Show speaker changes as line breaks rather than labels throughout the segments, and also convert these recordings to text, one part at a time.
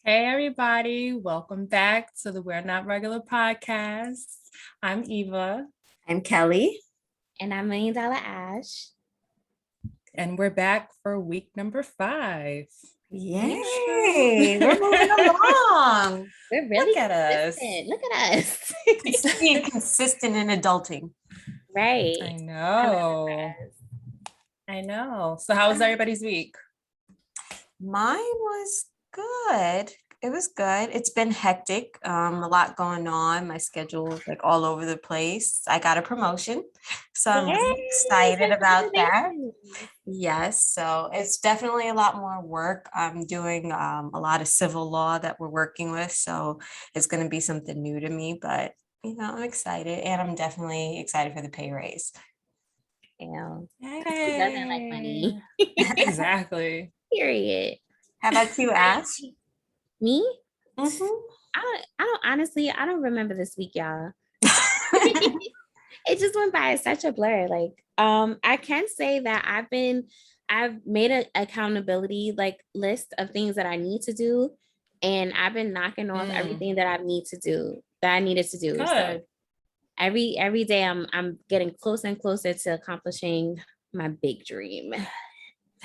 Hey, everybody. Welcome back to the We're Not Regular podcast. I'm Eva,
I'm Kelly.
And I'm $1 Million Ash.
and we're back for week number 5.
Yay! We're moving along.
We're really
Look at us.
consistent. Look at us.
Being consistent in adulting.
Right.
I know. So, how was everybody's week?
Mine was good. It was good. It's been hectic. A lot going on. My schedule is like all over the place. I got a promotion, so I'm really excited about that. Yes, so it's definitely a lot more work. I'm doing a lot of civil law that we're working with, so it's going to be something new to me, but I'm excited, and I'm definitely excited for the pay raise.
Yeah.
Hey.
Who doesn't like money?
Exactly.
Period.
How about you, Ash?
Me?
Mm-hmm.
I don't remember this week, y'all. It just went by such a blur. I can say that I've made an accountability list of things that I need to do, and I've been knocking off everything that I needed to do.
Good.
So every day I'm getting closer and closer to accomplishing my big dream.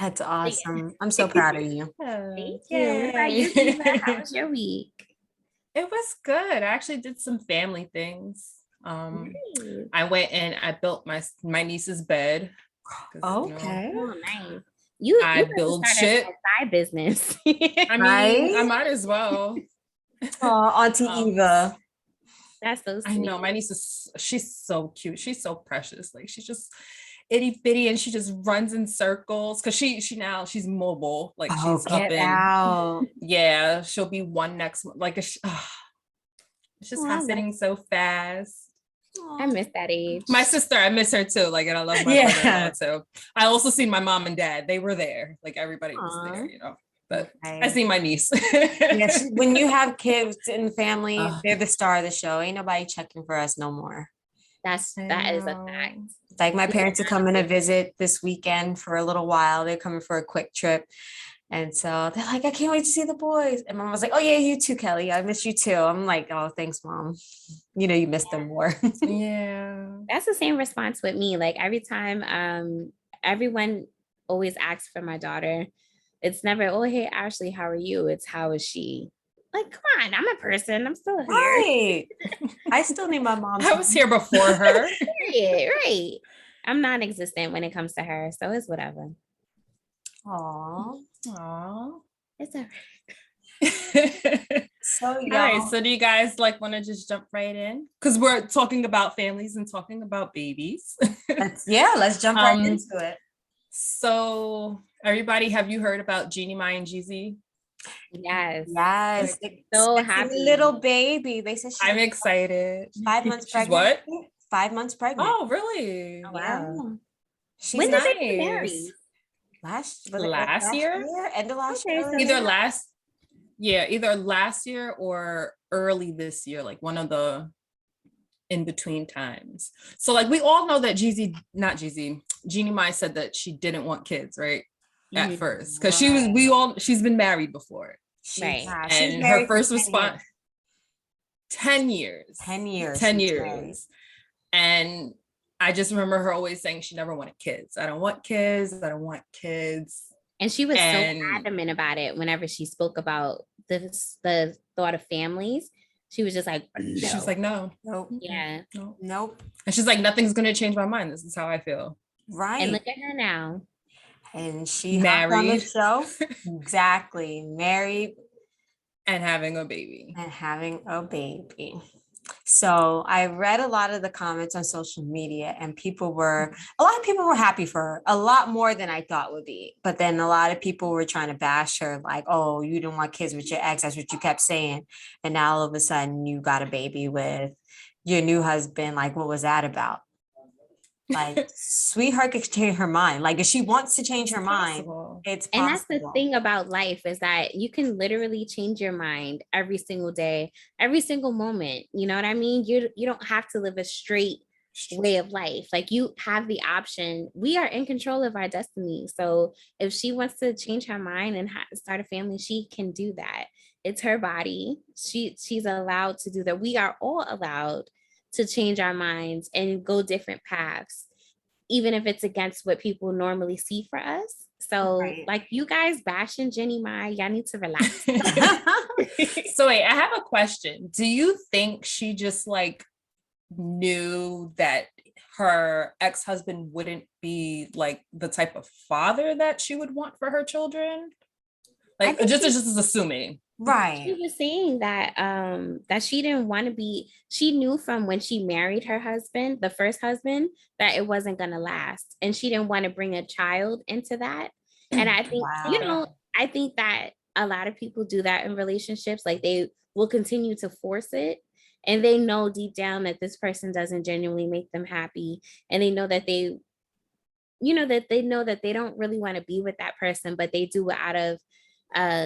That's awesome. I'm so proud of you.
Thank you. What about you, Eva? How was your week?
It was good. I actually did some family things.
Nice.
I went and I built my niece's bed.
Okay.
Oh, nice.
I build shit.
A side business.
I mean,
Right?
I might as well.
Oh, Auntie Eva.
That's so sweet.
I know my niece she's so cute. She's so precious. Like she's just itty bitty and she just runs in circles because she's mobile. Like she's up in
out.
Yeah, she'll be one next like it's just happening so fast.
I miss that age.
My sister, I miss her too. Like, and I love my brother-in-law too. I also seen my mom and dad. They were there. Like everybody was there, But I see my niece.
Yes, when you have kids in the family, they're the star of the show. Ain't nobody checking for us no more.
That is a fact.
Like my parents are coming to visit this weekend for a little while. They're coming for a quick trip. And so they're like, I can't wait to see the boys. And Mom was like, oh yeah, you too, Kelly. I miss you too. I'm like, oh, thanks, Mom. You miss them more.
Yeah.
That's the same response with me. Like every time everyone always asks for my daughter. It's never, oh, hey, Ashley, how are you? It's how is she? Like, come on, I'm a person. I'm still here.
Right. I still need my mom.
I was here before her.
Right. I'm non-existent when it comes to her. So it's whatever.
Aww.
It's all
right. All right. So do you guys want to just jump right in? Because we're talking about families and talking about babies.
Let's jump right into it.
So everybody, have you heard about Jeannie Mai and Jeezy?
Yes.
So happy. Little baby. They said
I'm excited.
5 months pregnant.
What?
5 months pregnant.
Oh, really?
Oh, wow.
Yeah.
When did they get married?
Last
year? End of last year.
Either last year or early this year, like one of the in between times. So we all know that Jeannie Mai said that she didn't want kids, right? At first. Because she's been married before.
Right.
And her first response 10 years.
10 years.
10 years. And I just remember her always saying she never wanted kids. I don't want kids. I don't want kids.
And she was so adamant about it whenever she spoke about the thought of families. She was just like, no.
She's like, no.
Nope.
Yeah.
Nope.
And she's like, nothing's going to change my mind. This is how I feel.
Right.
And look at her now.
And she
married
on the show. Exactly. Married.
And having a baby.
So I read a lot of the comments on social media and a lot of people were happy for her, a lot more than I thought would be. But then a lot of people were trying to bash her like, oh, you don't want kids with your ex. That's what you kept saying. And now all of a sudden you got a baby with your new husband. Like, what was that about? Like, sweetheart could change her mind. Like, if she wants to change her mind, it's possible.
And that's the thing about life is that you can literally change your mind every single day, every single moment. You know what I mean? You don't have to live a straight way of life. Like, you have the option. We are in control of our destiny. So if she wants to change her mind and start a family, she can do that. it's her body. She's allowed to do that. We are all allowed to change our minds and go different paths, even if it's against what people normally see for us. So
Right.
like you guys bashing Jeannie Mai, y'all need to relax.
So wait, I have a question. Do you think she just like knew that her ex-husband wouldn't be like the type of father that she would want for her children? Like just assuming.
Right.
She was saying that that she didn't want to be, she knew from when she married her husband, the first husband, that it wasn't gonna last. And she didn't want to bring a child into that. And I think, you know, I think that a lot of people do that in relationships. Like they will continue to force it. And they know deep down that this person doesn't genuinely make them happy. And they know that they, you know, that they know that they don't really want to be with that person, but they do it out of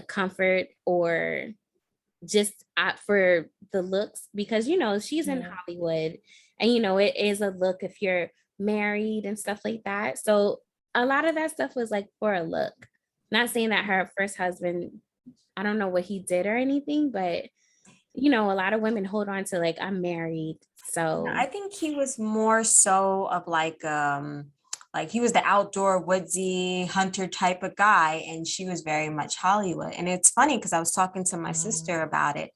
comfort or just for the looks, because you know she's in Hollywood, and you know it is a look if you're married and stuff like that. So a lot of that stuff was like for a look. Not saying that her first husband, I don't know what he did or anything, but you know a lot of women hold on to like, I'm married. So
I think he was more so of like he was the outdoor woodsy hunter type of guy, and she was very much Hollywood. And it's funny because I was talking to my sister about it,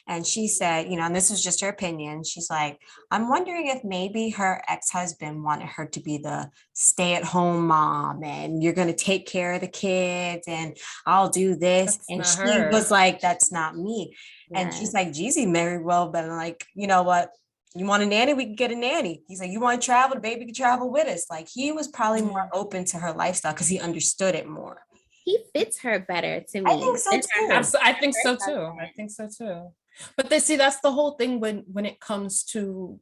and she said, you know, and this was just her opinion. She's like, I'm wondering if maybe her ex-husband wanted her to be the stay-at-home mom, and you're going to take care of the kids, and I'll do this. And she was like, that's not me. And she's like, Jeezy married well, but I'm like, you know what? You want a nanny? We can get a nanny. He's like, you want to travel? The baby can travel with us. Like he was probably more open to her lifestyle because he understood it more.
He fits her better to me.
I think so too.
I think so too. I think so too. But they see that's the whole thing when it comes to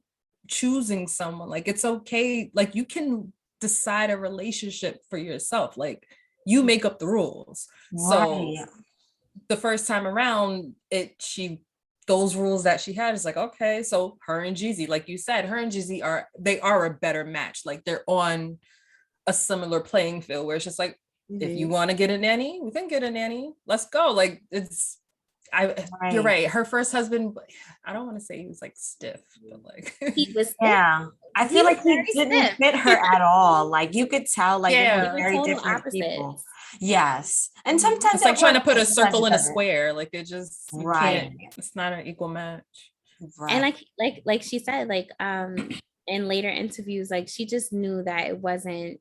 choosing someone. Like it's okay. Like you can decide a relationship for yourself. Like you make up the rules. So the first time around, those rules that she had is like, okay, so her and Jeezy, like you said, her and Jeezy are a better match. Like they're on a similar playing field where it's just like, if you want to get a nanny, we can get a nanny. Let's go. Like you're right. Her first husband, I don't want to say he was like stiff, but like
he was
I feel like he didn't fit her at all. Like you could tell, like they're very different people. Yes. And sometimes
it's like trying to put a circle in a square. Like it just it's not an equal match.
And like she said, like in later interviews, like she just knew that it wasn't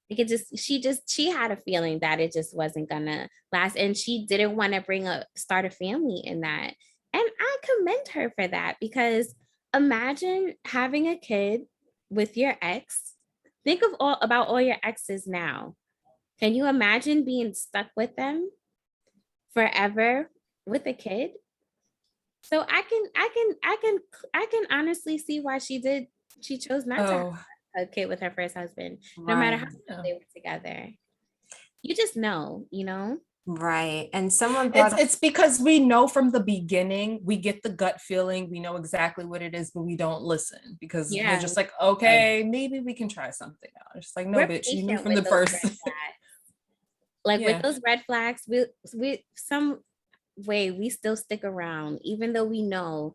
like she had a feeling that it just wasn't gonna last. And she didn't want to start a family in that. And I commend her for that, because imagine having a kid with your ex. Think of about all your exes now. Can you imagine being stuck with them forever with a kid? So I can honestly see why she chose not to have a kid with her first husband, no matter how long they were together. You just know, you know?
Right. And someone
it's because we know from the beginning, we get the gut feeling, we know exactly what it is, but we don't listen because we're just like, okay, maybe we can try something out. It's like, no, bitch, you knew from the first.
Like with those red flags, we some way we still stick around, even though we know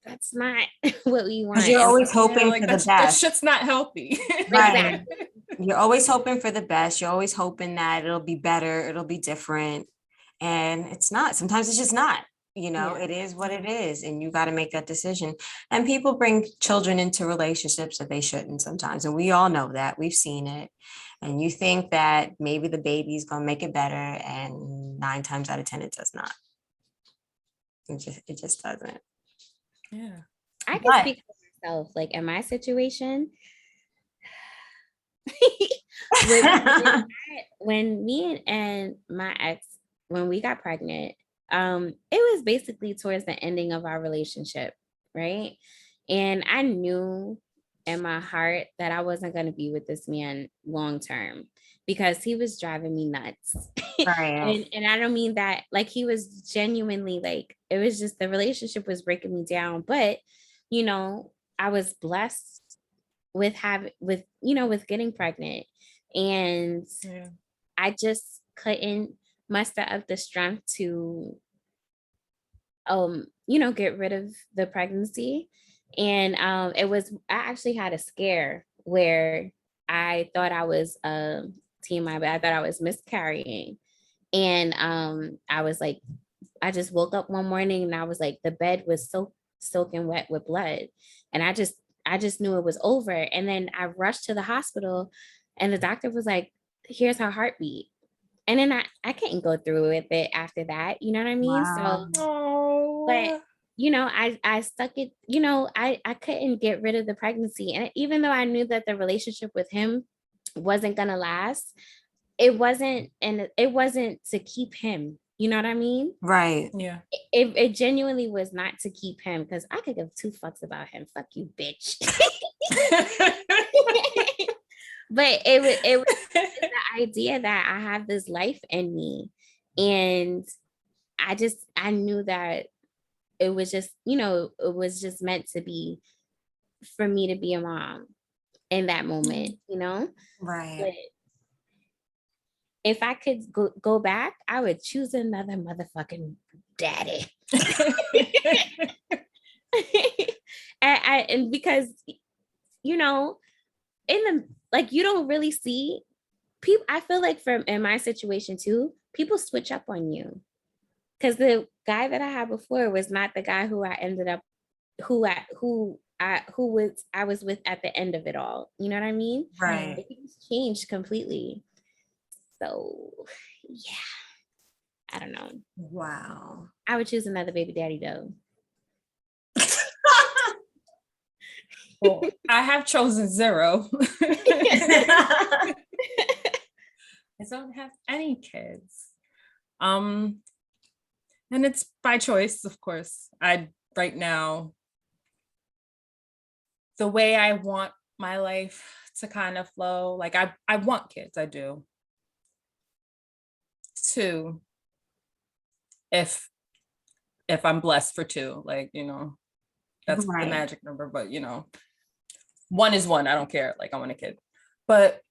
that's not what we want.
You're always hoping for the best.
That shit's not healthy.
Right. You're always hoping for the best. You're always hoping that it'll be better, it'll be different. And it's not. Sometimes it's just not. You know, it is what it is. And you got to make that decision. And people bring children into relationships that they shouldn't sometimes. And we all know that. We've seen it. And you think that maybe the baby's going to make it better. And 9 times out of 10, it does not. It just doesn't.
Yeah.
I can speak for myself. Like in my situation, when me and my ex, when we got pregnant, it was basically towards the ending of our relationship, right? And I knew in my heart that I wasn't going to be with this man long term because he was driving me nuts.
Right.
and I don't mean that, like, he was genuinely, like, it was just the relationship was breaking me down. But, you know, I was blessed with getting pregnant. And I just couldn't muster up the strength to get rid of the pregnancy. And I actually had a scare where I thought I was TMI, but I thought I was miscarrying. And I was like, I just woke up one morning and I was like, the bed was soaking wet with blood. And I just knew it was over. And then I rushed to the hospital and the doctor was like, here's her heartbeat. And then I couldn't go through with it after that. You know what I mean?
Wow.
So, but I stuck it, I couldn't get rid of the pregnancy. And even though I knew that the relationship with him wasn't gonna last, it wasn't to keep him. You know what I mean?
Right.
Yeah.
It genuinely was not to keep him, because I could give two fucks about him. Fuck you, bitch. But it was the idea that I have this life in me, and I knew that it was just, it was just meant to be for me to be a mom in that moment,
Right.
But if I could go back, I would choose another motherfucking daddy. and because, in the, like, you don't really see people. I feel like in my situation too, people switch up on you. Because the guy that I had before was not the guy who I ended up, who I was with at the end of it all. You know what I mean?
Right.
Things changed completely. So, yeah, I don't know.
Wow.
I would choose another baby daddy though.
Well, I have chosen 0. I don't have any kids. And it's by choice, of course. Right now, the way I want my life to kind of flow, like I want kids, I do. 2, if I'm blessed for 2, like, that's
Right.
the magic number, but 1 is 1, I don't care, like I want a kid. But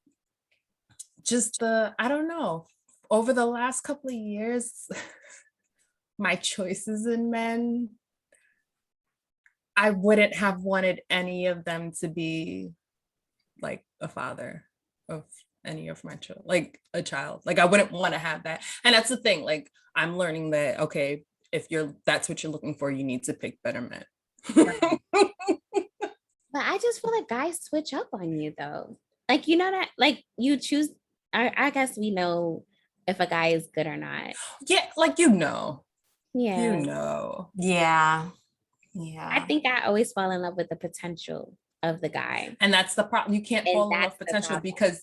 just I don't know, over the last couple of years, my choices in men, I wouldn't have wanted any of them to be like a father of any of my children, like a child. Like I wouldn't want to have that. And that's the thing, like I'm learning that, okay, if that's what you're looking for, you need to pick better men.
But I just feel like guys switch up on you though. Like, that, like you choose, I guess we know if a guy is good or not.
Yeah, like
Yeah.
Yeah.
I think I always fall in love with the potential of the guy.
And that's the problem. You can't
And
fall in
that's
love
the
potential
problem.
because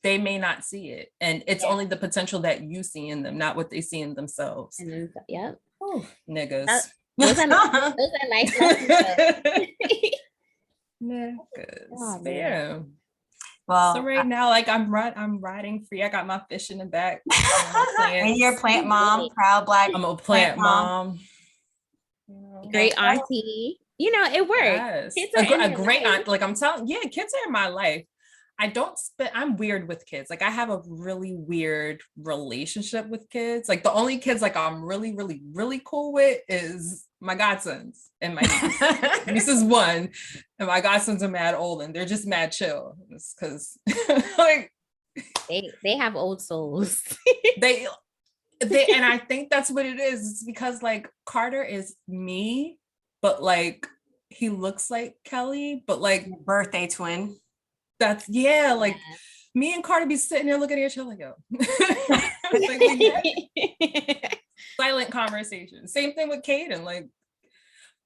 they may not see it. And it's only the potential that you see in them, not what they see in themselves.
And then, yep.
Oh, niggas.
Those are life lessons.
Niggas.
Oh, man.
Yeah.
Well,
So right now, like I'm riding free. I got my fish in the back.
and you're a plant mom, proud Black.
I'm a plant mom.
Great auntie. It works.
Yes.
Kids are
A
in your
great
life.
aunt. Like I'm telling, yeah, kids are in my life. I'm weird with kids. Like I have a really weird relationship with kids. Like the only kids like I'm really, really, really cool with is my godsons and my niece. Niece is 1, and my godsons are mad old and they're just mad chill. It's because like
they have old souls.
they and I think that's what it is. It's because like Carter is me, but like he looks like Kelly, but like
birthday twin.
That's like me and Carter be sitting there looking at each other like, yo. Like, silent conversation. Same thing with Caden, like,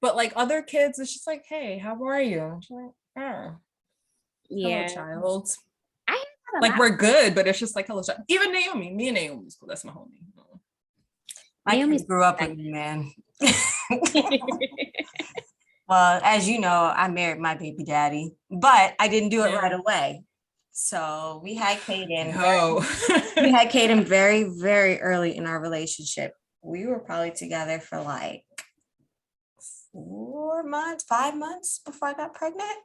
but like other kids, it's just like, hey, how are you? Like, oh, hello, child. Like we're good, but it's just like hello, child. Even Naomi, me and Naomi is cool. That's my homie.
My kids grew up with me, man. Well, as you know, I married my baby daddy, but I didn't do it right away. So we had Caden. We had Caden very, very early in our relationship. We were probably together for like 4 months, 5 months before I got pregnant.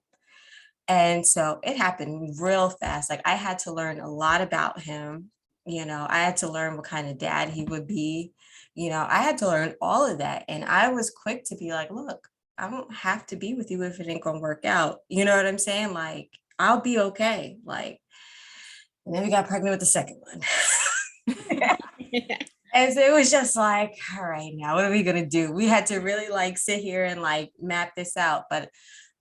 And so it happened real fast. Like I had to learn a lot about him, I had to learn what kind of dad he would be. I had to learn all of that. And I was quick to be like, look, I don't have to be with you if it ain't gonna work out. You know what I'm saying? Like, I'll be okay. Like, and then we got pregnant with the second one. And so it was just like, all right, now what are we gonna do? We had to really like sit here and like map this out. But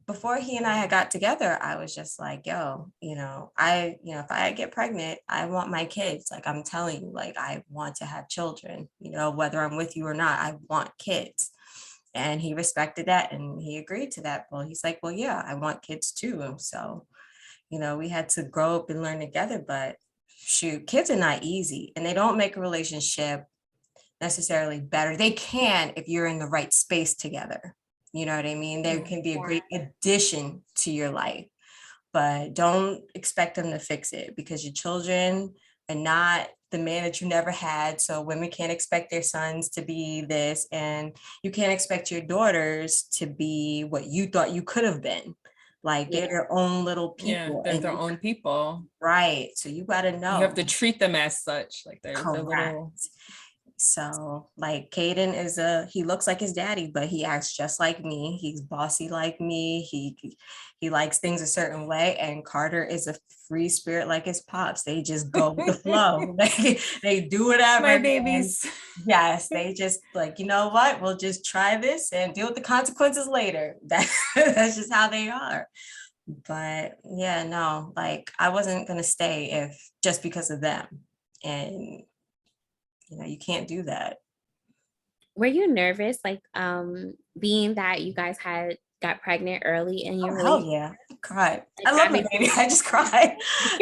before he and I had got together, I was just like, yo, if I get pregnant, I want my kids. Like, I'm telling you, like, I want to have children, whether I'm with you or not, I want kids. And he respected that and he agreed to that. Well, he's like, well, yeah, I want kids too. And so, we had to grow up and learn together, but shoot, kids are not easy and they don't make a relationship necessarily better. They can if you're in the right space together. You know what I mean? They can be a great addition to your life, but don't expect them to fix it because your children are not the man that you never had. So women can't expect their sons to be this, and you can't expect your daughters to be what you thought you could have been. Like they're their own little people.
Yeah, they're their own people.
Right. So you got to know.
You have to treat them as such. Like they're little.
So like Caden he looks like his daddy, but he acts just like me. He's bossy like me. He likes things a certain way. And Carter is a free spirit like his pops. They just go with the flow. They do whatever.
My babies.
Yes, they just like, you know what? We'll just try this and deal with the consequences later. That's just how they are. But yeah, no, like I wasn't gonna stay just because of them. And you can't do that.
Were you nervous, like being that you guys got pregnant early in your relationship?
Oh yeah, I cried. I love my baby. I just cried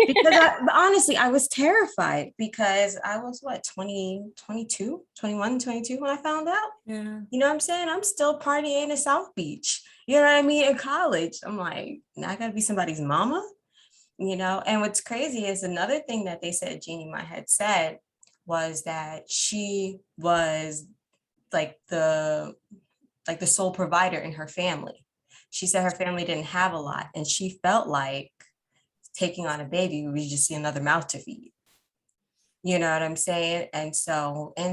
because honestly, I was terrified because I was 21, 22 when I found out.
Yeah.
You know what I'm saying? I'm still partying in South Beach. You know what I mean? In college, I'm like, now I gotta be somebody's mama. And what's crazy is another thing that they said Jeannie Mai had said was that she was like the sole provider in her family. She said her family didn't have a lot and she felt like taking on a baby, we just see another mouth to feed. You know what I'm saying? And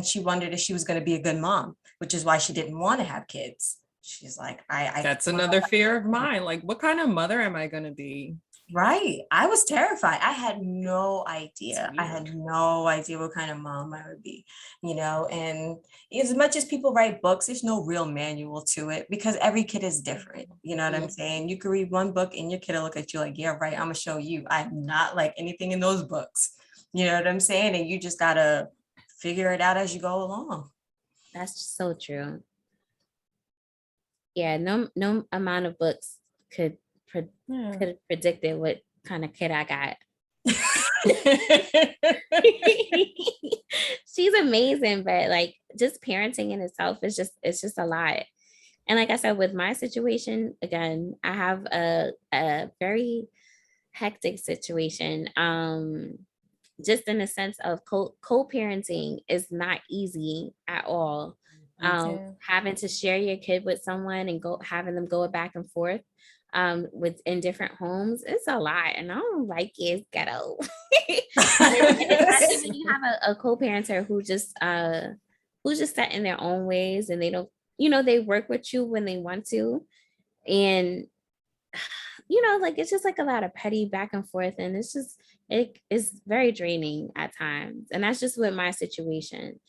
she wondered if she was going to be a good mom, which is why she didn't want to have kids. She's like,
that's another fear of mine. Like, what kind of mother am I going to be?
Right. I was terrified. I had no idea. I had no idea what kind of mom I would be, and as much as people write books, there's no real manual to it because every kid is different. You know what I'm saying? You could read one book and your kid will look at you like, yeah, right. I'm gonna show you. I'm not like anything in those books. You know what I'm saying? And you just gotta figure it out as you go along.
That's so true. Yeah, no amount of books could have predicted what kind of kid I got. She's amazing, but like just parenting in itself is just a lot. And like I said, with my situation, again, I have a very hectic situation. Just in the sense of co-parenting is not easy at all. Having to share your kid with someone and having them go back and forth in different homes, it's a lot, and I don't like it. It's ghetto. Especially when you have a co-parenter who just set in their own ways, and they don't, they work with you when they want to, and like it's just like a lot of petty back and forth, and it is very draining at times, and that's just with my situation.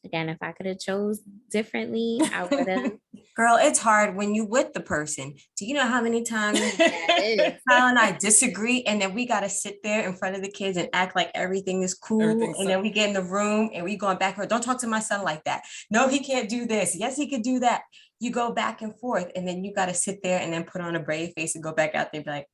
Again, if I could have chose differently, I would have.
Girl, it's hard when you with the person. Do you know how many times Kyle and I disagree, and then we got to sit there in front of the kids and act like everything is cool, and then we get in the room and we going back. Don't talk to my son like that. No, he can't do this. Yes, he could do that. You go back and forth, and then you got to sit there and then put on a brave face and go back out there and be like,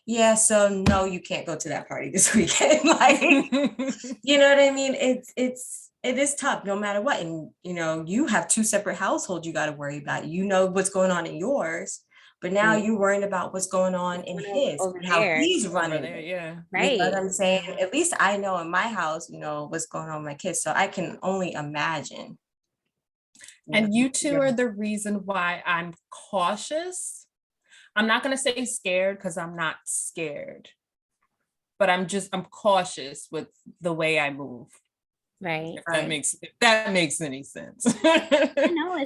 yeah, so no, you can't go to that party this weekend. Like, you know what I mean? It is tough no matter what. And, you have two separate households you got to worry about. You know what's going on in yours, but now you're worrying about what's going on in his, how he's running.
There, yeah.
Right.
You know what I'm saying? At least I know in my house, what's going on with my kids. So I can only imagine.
And you two are the reason why I'm cautious. I'm not going to say scared because I'm not scared. but I'm cautious with the way I move.
Right.
If that makes any sense.
I know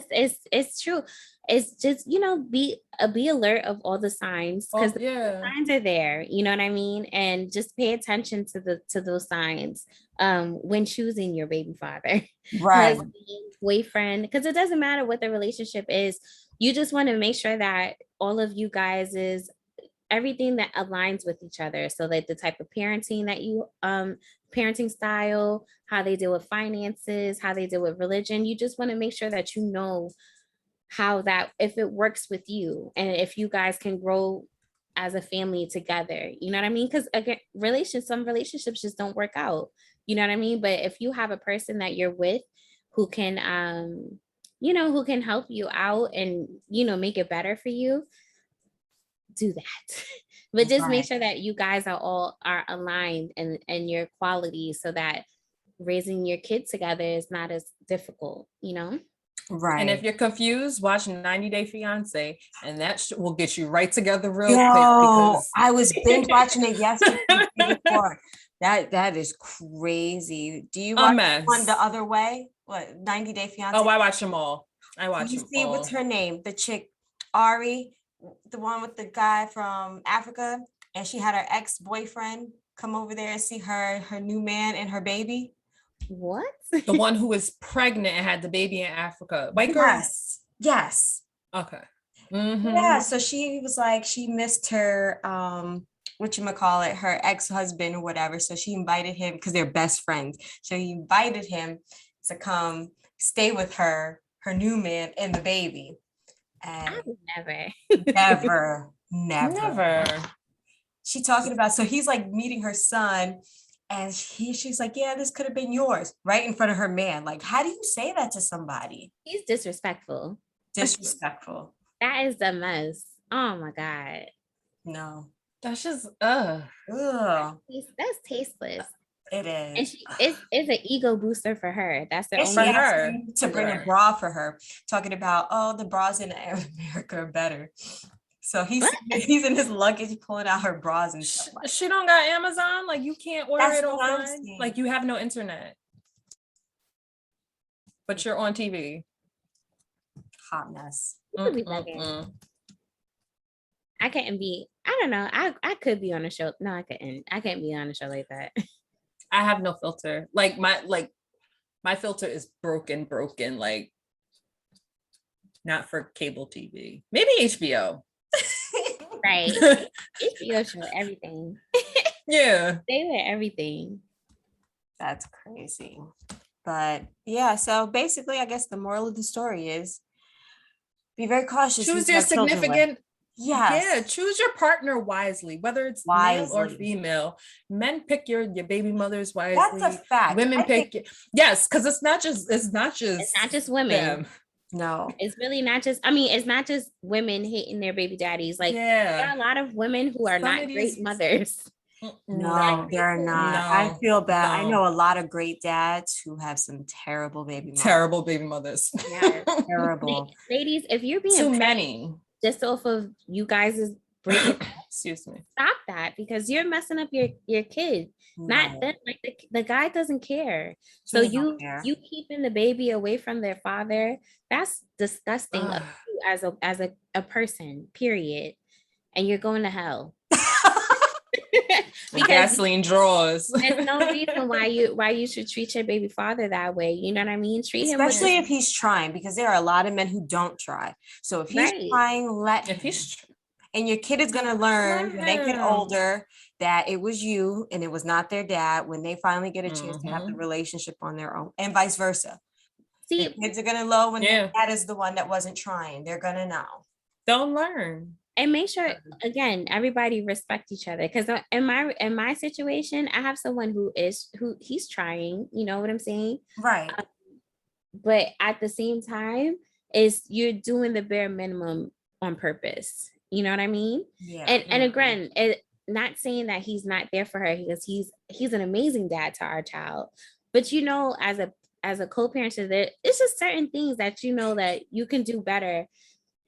it's true. It's just, be alert of all the signs, because the signs are there, you know what I mean? And just pay attention to those signs when choosing your baby father,
right,
husband, boyfriend, because it doesn't matter what the relationship is. You just want to make sure that all of you guys is everything that aligns with each other, so that the type of parenting that you parenting style, how they deal with finances, how they deal with religion, you just want to make sure that you know how that, if it works with you, and if you guys can grow as a family together, you know what I mean? Because again, some relationships just don't work out, you know what I mean? But if you have a person that you're with who can who can help you out and make it better for you, do that. But just make sure that you guys are aligned and your qualities, so that raising your kids together is not as difficult,
right.
And if you're confused, watch 90 Day Fiance, and that will get you right together real quick.
Because I was binge watching it yesterday. That is crazy. Do you watch one the other way? What, 90 Day Fiance?
Oh, I watch them all. You
see, what's her name? The chick, Ari, the one with the guy from Africa, and she had her ex-boyfriend come over there and see her new man and her baby.
What?
The one who was pregnant and had the baby in Africa. White girl?
Yes.
Okay.
Mm-hmm. Yeah, so she was like, she missed her her ex-husband or whatever. So she invited him, because they're best friends. So he invited him to come stay with her new man and the baby. And
I would
never. She talking about, so he's like meeting her son, and she's like, yeah, this could have been yours, right in front of her man. Like, how do you say that to somebody?
He's disrespectful. That is the mess. Oh my God.
No.
That's just
that's tasteless.
It is.
And it's an ego booster for her. That's the only
for her to bring a bra for her, talking about, the bras in America are better. So he's in his luggage pulling out her bras and stuff. Like
she don't got Amazon. Like, you can't order it online. Like, you have no internet, but you're on TV.
Hot mess.
I couldn't be. I don't know. I could be on a show. No, I couldn't. I can't be on a show like that.
I have no filter. Like my filter is broken. Like, not for cable TV. Maybe HBO.
Right. HBO show everything.
Yeah.
They wear everything.
That's crazy. But yeah, so basically, I guess the moral of the story is be very cautious.
Choose your significant. Yeah, choose your partner wisely, whether it's male or female. Men pick your baby mothers wisely.
That's a fact.
Women yes, because it's not just
women.
Them.
No,
it's really not just. I mean, it's not just women hating their baby daddies. Like, there are a lot of women who are not great mothers.
No, they're not. No, I feel bad. I know a lot of great dads who have some terrible baby
mothers.
Yeah, terrible. Ladies, if you're being
too many
just off of you guys' breaking,
excuse me,
stop that, because you're messing up your kid. Not that, like, the guy doesn't care. So you keeping the baby away from their father, that's disgusting of you as a person, period. And you're going to hell.
Because gasoline draws.
There's no reason why you should treat your baby father that way. You know what I mean? Treat him,
especially if he's trying, because there are a lot of men who don't try. So if he's trying, and your kid is gonna learn when they get older that it was you and it was not their dad when they finally get a chance to have the relationship on their own, and vice versa. See, the kids are gonna know when their dad is the one that wasn't trying. They're gonna know.
Don't learn.
And make sure, again, everybody respect each other. Because in my situation, I have someone who he's trying. You know what I'm saying?
Right.
But at the same time, you're doing the bare minimum on purpose. You know what I mean?
Yeah.
And again, not saying that he's not there for her, because he's an amazing dad to our child. But as a co-parent to that, it's just certain things that that you can do better.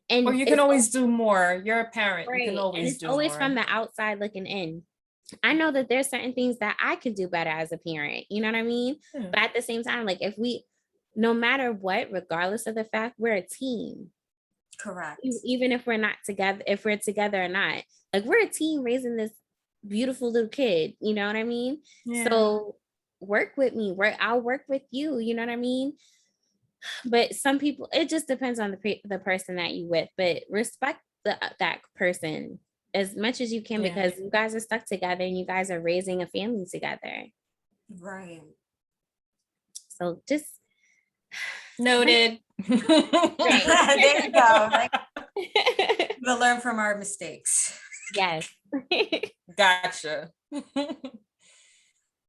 Or you can always do more. You're a parent.
Right.
You can always do
more. It's always
more.
from the outside looking in. I know that there's certain things that I could do better as a parent. You know what I mean?
Yeah.
But at the same time, like no matter what, regardless of the fact, we're a team.
Correct.
Even if we're not together, if we're together or not, like we're a team raising this beautiful little kid. You know what I mean?
Yeah.
So work with me. I'll work with you. You know what I mean? But some people, it just depends on the person that you with. But respect that person as much as you can, because you guys are stuck together and you guys are raising a family together.
Right.
So just
noted.
There you go. Like, we'll learn from our mistakes.
Yes.
Gotcha.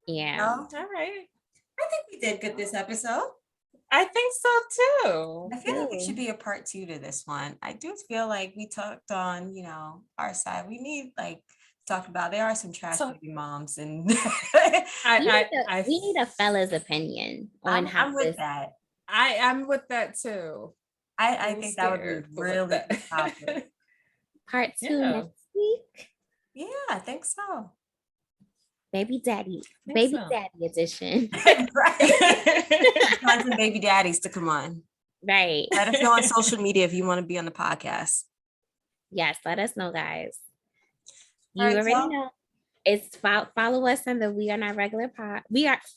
Yeah.
Well,
all right.
I think we did good this episode.
I think so too.
I feel like it should be a part 2 to this one. I do feel like we talked on, our side. We need talk about, there are some trash baby moms, and
we need a fella's opinion on how
I'm with that.
I'm with that too.
I think that would be really good topic.
Part 2 next week.
Yeah, I think so.
Baby daddy edition.
Right. Find some baby daddies to come on.
Right.
Let us know on social media if you want to be on the podcast.
Yes, let us know, guys. You
Right,
already know. It's follow us on the We Are Not Regular Pod.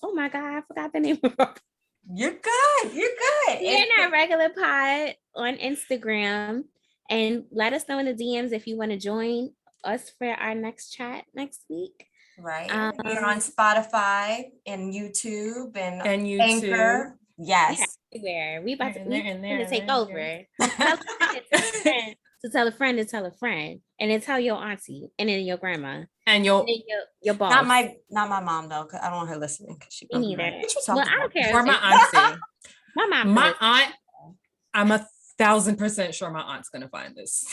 Oh my God, I forgot the name of it.
You're good.
We Are Not Regular Pod on Instagram. And let us know in the DMs if you want to join us for our next chat next week.
Right. We're on Spotify and YouTube and Anchor. Yes.
Everywhere. We about to take over. Tell a friend to tell a friend, and then tell your auntie, and then your grandma,
and
your boss.
Not my mom though, because I don't want her listening. Because she.
Me neither.
Well,
I don't care.
Or my auntie.
My
aunt. I'm 1,000% sure my aunt's gonna find this.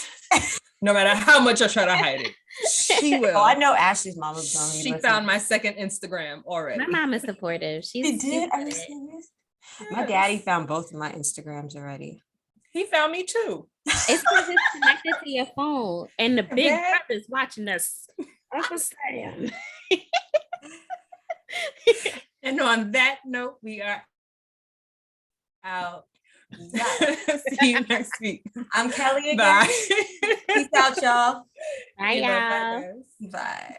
No matter how much I try to hide it, she will.
Oh, I know Ashley's mom was going.
She found my second Instagram already.
My mom is supportive. She
did. Are you serious? Yes. My daddy found both of my Instagrams already.
He found me too.
It's because it's connected to your phone, and the big brother's watching us. Understand?
And on that note, we are out.
Yes.
See you next week.
I'm Kelly again.
Bye.
Peace out, y'all.
Bye, y'all.
Bye.